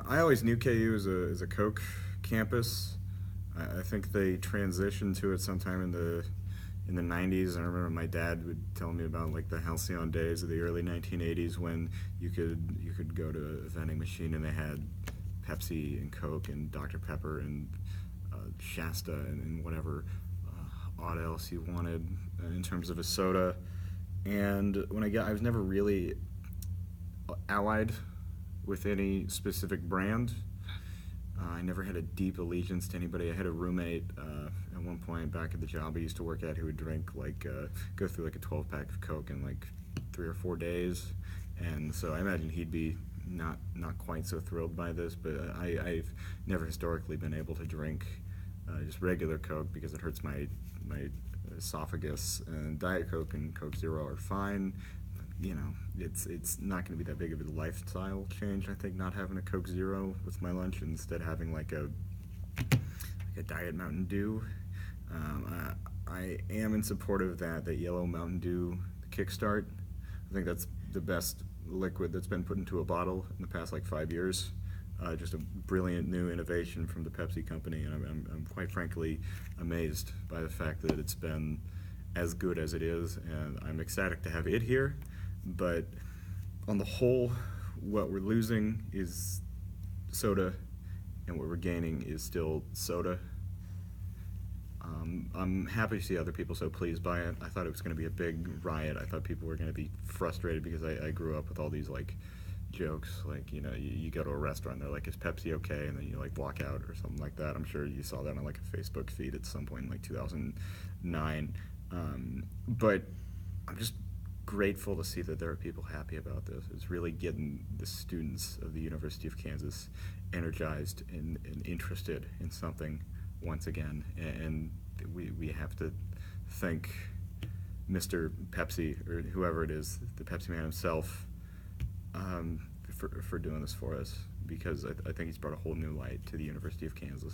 I always knew KU as a Coke campus. I think they transitioned to it sometime in the 90s. I remember my dad would tell me about like the halcyon days of the early 1980s when you could go to a vending machine and they had Pepsi and Coke and Dr. Pepper and Shasta and whatever odd else you wanted in terms of a soda. And I was never really allied with any specific brand. I never had a deep allegiance to anybody. I had a roommate at one point back at the job I used to work at who would drink go through like a 12 pack of Coke in like 3 or 4 days, and so I imagine he'd be not quite so thrilled by this. But I've never historically been able to drink just regular Coke because it hurts my esophagus. And Diet Coke and Coke Zero are fine. It's not going to be that big of a lifestyle change. I think not having a Coke Zero with my lunch and instead having like a Diet Mountain Dew. I am in support of that yellow Mountain Dew Kickstart. I think that's the best liquid that's been put into a bottle in the past like 5 years. Just a brilliant new innovation from the Pepsi company, and I'm quite frankly amazed by the fact that it's been as good as it is, and I'm ecstatic to have it here. But on the whole, what we're losing is soda, and what we're gaining is still soda. I'm happy to see other people so pleased by it. I thought it was going to be a big riot. I thought people were going to be frustrated because I grew up with all these like jokes, like you go to a restaurant, and they're like, "Is Pepsi okay?" And then you like walk out or something like that. I'm sure you saw that on like a Facebook feed at some point in like 2009. But I'm just grateful to see that there are people happy about this. It's really getting the students of the University of Kansas energized and interested in something once again. And we have to thank Mr. Pepsi, or whoever it is, the Pepsi man himself, for doing this for us, because I think he's brought a whole new light to the University of Kansas.